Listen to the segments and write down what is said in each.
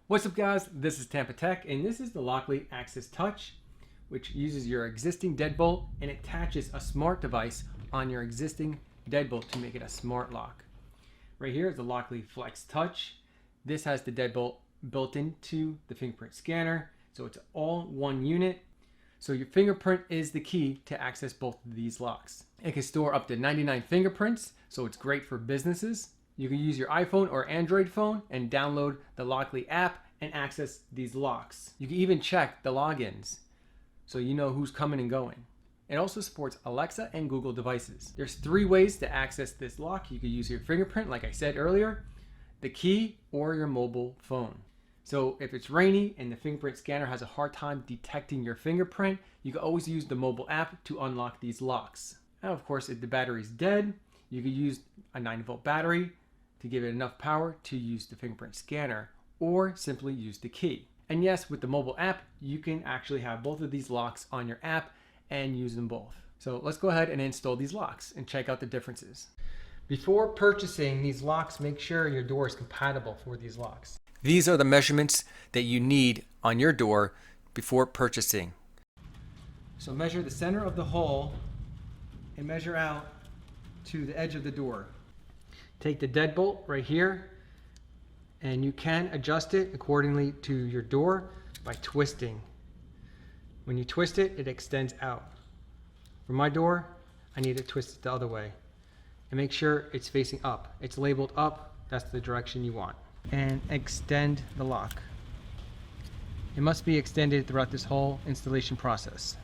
What's up guys, this is Tampatec and this is the Lockly Access Touch, which uses your existing deadbolt and attaches a smart device on your existing deadbolt to make it a smart lock. Right here is the Lockly Flex Touch. This has the deadbolt built into the fingerprint scanner, so it's all one unit. So your fingerprint is the key to access both of these locks. It can store up to 99 fingerprints, so it's great for businesses. You can use your iPhone or Android phone and download the Lockly app and access these locks. You can even check the logins so you know who's coming and going. It also supports Alexa and Google devices. There's 3 ways to access this lock. You can use your fingerprint, like I said earlier, the key, or your mobile phone. So if it's rainy and the fingerprint scanner has a hard time detecting your fingerprint, you can always use the mobile app to unlock these locks. Now, of course, if the battery's dead, you can use a 9-volt battery to give it enough power to use the fingerprint scanner, or simply use the key. And yes, with the mobile app, you can actually have both of these locks on your app and use them both. So let's go ahead and install these locks and check out the differences. Before purchasing these locks, make sure your door is compatible for these locks. These are the measurements that you need on your door before purchasing. So measure the center of the hole and measure out to the edge of the door. Take the deadbolt right here, and you can adjust it accordingly to your door by twisting. When you twist it, it extends out. For my door, I need to twist it the other way. And make sure it's facing up. It's labeled up, that's the direction you want. And extend the lock. It must be extended throughout this whole installation process.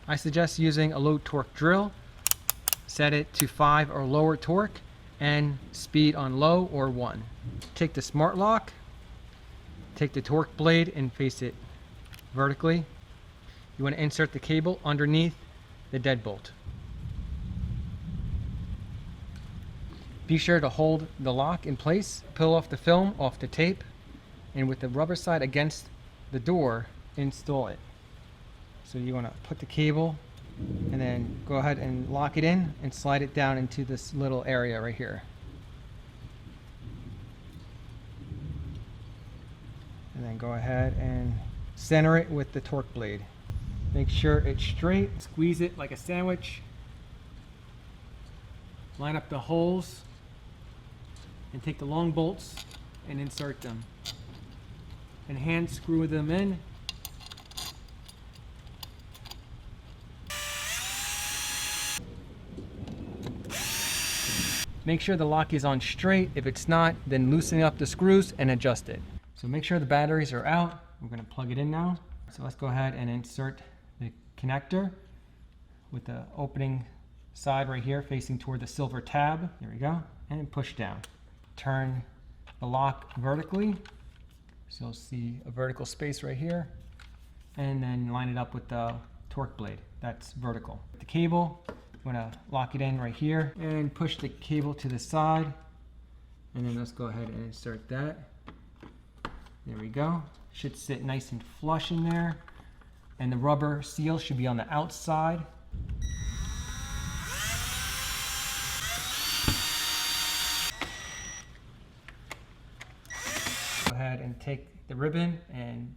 I suggest using a low torque drill. Set it to 5 or lower torque and speed on low or 1. Take the smart lock, take the torque blade and face it vertically. You want to insert the cable underneath the deadbolt. Be sure to hold the lock in place, peel off the film off the tape, and with the rubber side against the door, install it. So you want to put the cable and then go ahead and lock it in and slide it down into this little area right here. And then go ahead and center it with the torque blade. Make sure it's straight. Squeeze it like a sandwich. Line up the holes and take the long bolts and insert them. And hand screw them in. Make sure the lock is on straight. If it's not, then loosen up the screws and adjust it. So make sure the batteries are out. We're going to plug it in now. So let's go ahead and insert the connector with the opening side right here facing toward the silver tab. There we go. And push down. Turn the lock vertically. So you'll see a vertical space right here. And then line it up with the torque blade. That's vertical. The cable, I'm going to lock it in right here and push the cable to the side, and then let's go ahead and insert that. There we go. Should sit nice and flush in there, and the rubber seal should be on the outside. Go ahead and take the ribbon and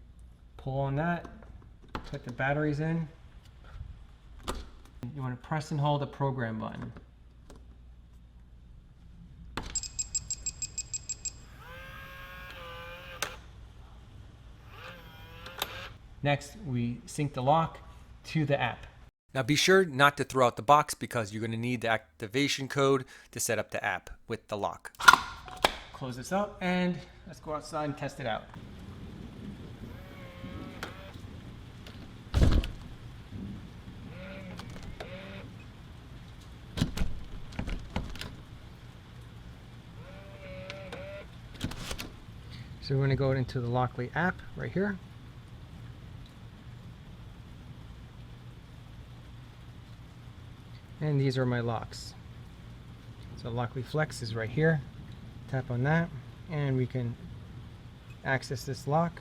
pull on that, put the batteries in. You want to press and hold the program button. Next, we sync the lock to the app. Now be sure not to throw out the box because you're going to need the activation code to set up the app with the lock. Close this up and let's go outside and test it out. So we're going to go into the Lockly app right here. And these are my locks. So Lockly Flex is right here. Tap on that and we can access this lock.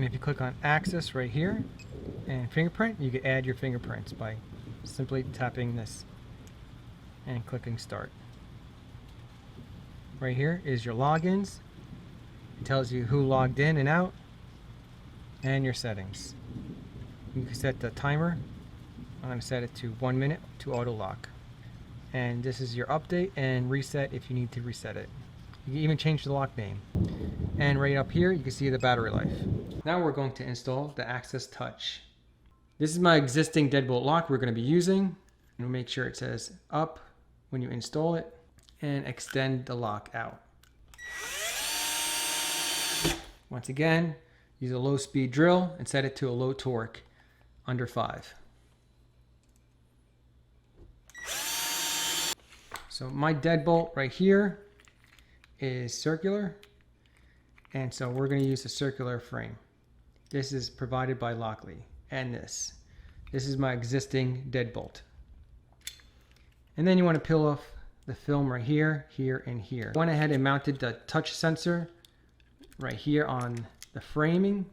if you click on Access right here and Fingerprint, you can add your fingerprints by simply tapping this and clicking Start. Right here is your logins. It tells you who logged in and out, and your settings. You can set the timer. I'm going to set it to 1 minute to auto lock. And this is your update and reset if you need to reset it. You can even change the lock name. And right up here you can see the battery life. Now we're going to install the Access Touch. This is my existing deadbolt lock we're going to be using. And we'll make sure it says up when you install it, and extend the lock out. Once again, use a low speed drill and set it to a low torque, under 5. So my deadbolt right here is circular, and so we're going to use a circular frame. This is provided by Lockley, and this is my existing deadbolt. And then you want to peel off the film right here, here, and here. I went ahead and mounted the touch sensor right here on the framing,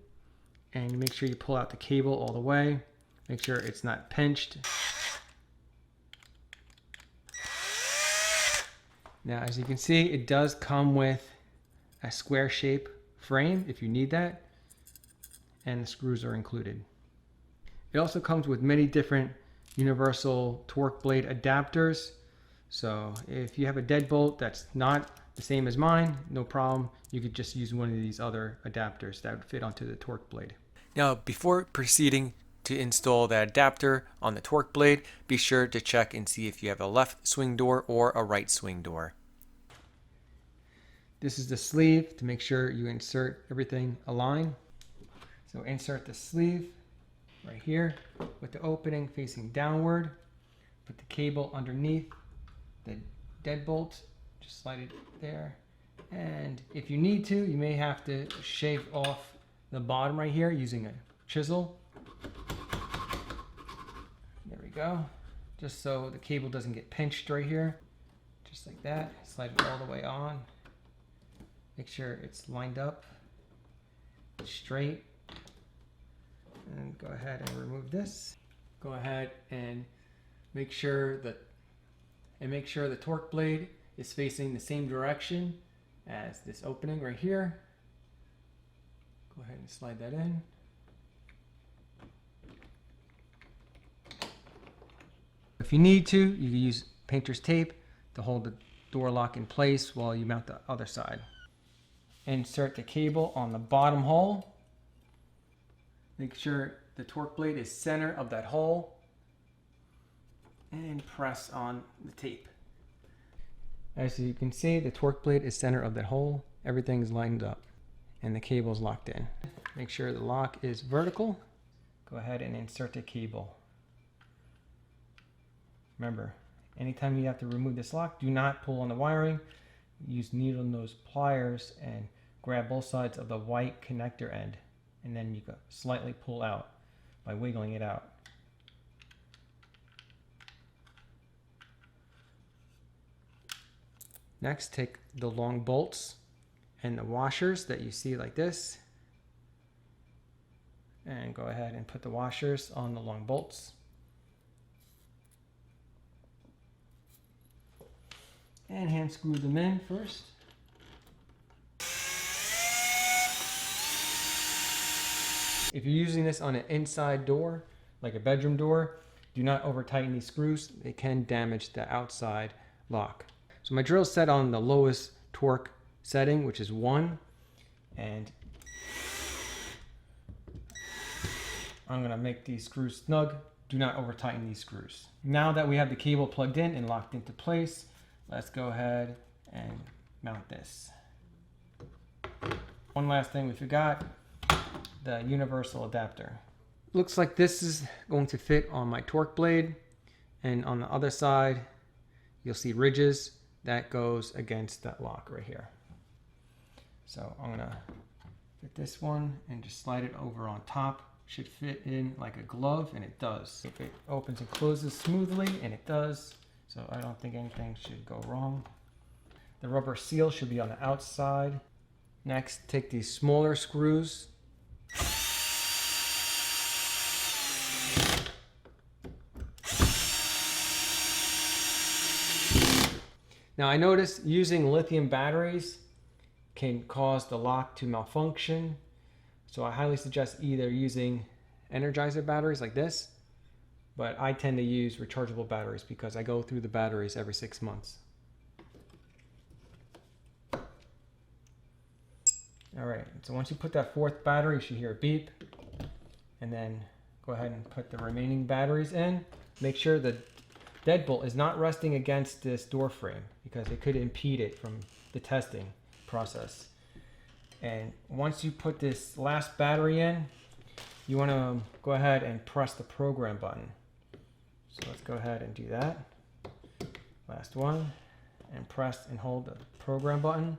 and you make sure you pull out the cable all the way. Make sure it's not pinched. Now, as you can see, it does come with a square shape frame if you need that, and the screws are included. It also comes with many different universal torque blade adapters. So if you have a deadbolt that's not the same as mine, no problem. You could just use one of these other adapters that would fit onto the torque blade. Now, before proceeding to install that adapter on the torque blade, be sure to check and see if you have a left swing door or a right swing door. This is the sleeve to make sure you insert everything aligned. So insert the sleeve right here with the opening facing downward. Put the cable underneath the deadbolt. Just slide it there. And if you need to, you may have to shave off the bottom right here using a chisel. There we go. Just so the cable doesn't get pinched right here. Just like that. Slide it all the way on. Make sure it's lined up, straight. And go ahead and remove this. Go ahead and make sure the torque blade is facing the same direction as this opening right here. Go ahead and slide that in. If you need to, you can use painter's tape to hold the door lock in place while you mount the other side. Insert the cable on the bottom hole. Make sure the torque blade is center of that hole, and press on the tape. As you can see, the torque blade is center of that hole. Everything is lined up and the cable is locked in. Make sure the lock is vertical. Go ahead and insert the cable. Remember, anytime you have to remove this lock, do not pull on the wiring. Use needle nose pliers and grab both sides of the white connector end, and then you can slightly pull out by wiggling it out. Next, take the long bolts and the washers that you see like this, and go ahead and put the washers on the long bolts. And hand screw them in first. If you're using this on an inside door, like a bedroom door, do not over tighten these screws. They can damage the outside lock. So my drill is set on the lowest torque setting, which is 1. And I'm gonna make these screws snug. Do not over tighten these screws. Now that we have the cable plugged in and locked into place, let's go ahead and mount this. One last thing we forgot, the universal adapter. Looks like this is going to fit on my torque blade, and on the other side you'll see ridges that goes against that lock right here. So I'm gonna fit this one and just slide it over on top. Should fit in like a glove, and it does. If it opens and closes smoothly, and it does, so I don't think anything should go wrong. The rubber seal should be on the outside. Next, take these smaller screws Now I noticed using lithium batteries can cause the lock to malfunction. So I highly suggest either using Energizer batteries like this, but I tend to use rechargeable batteries because I go through the batteries every 6 months. All right, so once you put that fourth battery, you should hear a beep, and then go ahead and put the remaining batteries in. Make sure the deadbolt is not resting against this door frame because it could impede it from the testing process. And once you put this last battery in, you want to go ahead and press the program button. So let's go ahead and do that. Last one, and press and hold the program button.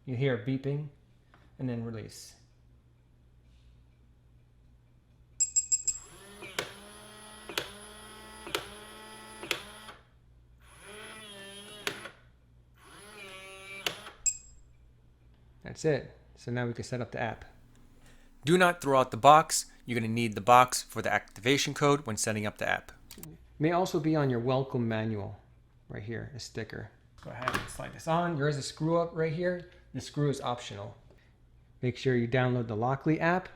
You hear it beeping, and then release. That's it. So now we can set up the app. Do not throw out the box. You're going to need the box for the activation code when setting up the app. It may also be on your welcome manual right here, a sticker. Go ahead and slide this on. There is a screw up right here. The screw is optional. Make sure you download the Lockly app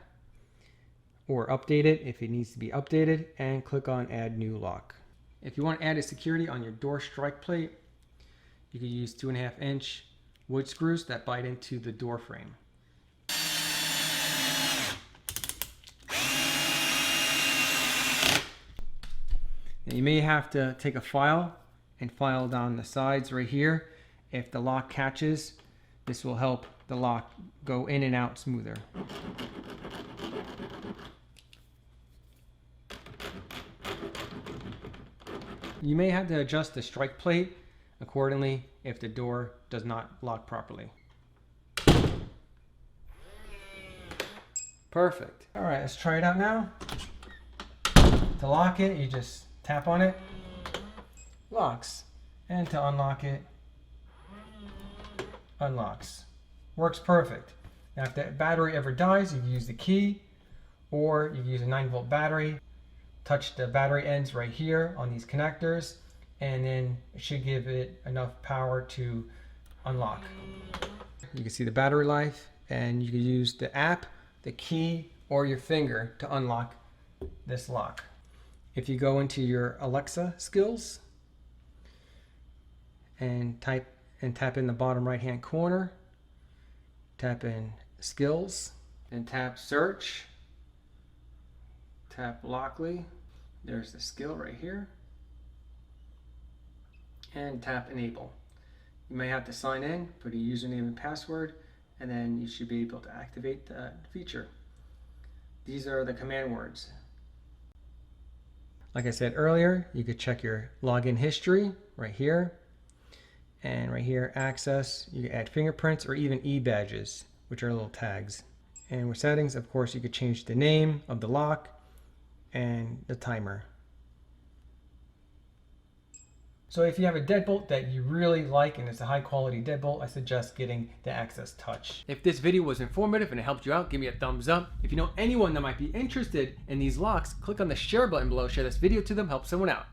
or update it if it needs to be updated, and click on Add New Lock. If you want added security on your door strike plate, you can use 2.5-inch wood screws that bite into the door frame. And you may have to take a file and file down the sides right here. If the lock catches, this will help the lock go in and out smoother. You may have to adjust the strike plate accordingly if the door does not lock properly. Perfect. All right, let's try it out now. To lock it, you just tap on it, locks. And to unlock it, unlocks. Works perfect. Now if the battery ever dies, you can use the key, or you can use a 9-volt battery. Touch the battery ends right here on these connectors, and then it should give it enough power to unlock. You can see the battery life, and you can use the app, the key, or your finger to unlock this lock. If you go into your Alexa skills and tap in the bottom right hand corner, tap in skills, and tap search, tap Lockly, there's the skill right here, and tap enable. You may have to sign in, put a username and password, and then you should be able to activate the feature. These are the command words. Like I said earlier, you could check your login history right here. And right here, access, you can add fingerprints or even e-badges, which are little tags. And with settings, of course, you could change the name of the lock and the timer. So if you have a deadbolt that you really like and it's a high quality deadbolt, I suggest getting the Access Touch. If this video was informative and it helped you out, give me a thumbs up. If you know anyone that might be interested in these locks, click on the share button below, share this video to them, help someone out.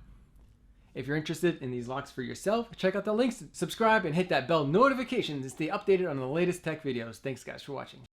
If you're interested in these locks for yourself, check out the links, subscribe, and hit that bell notification to stay updated on the latest tech videos. Thanks guys for watching.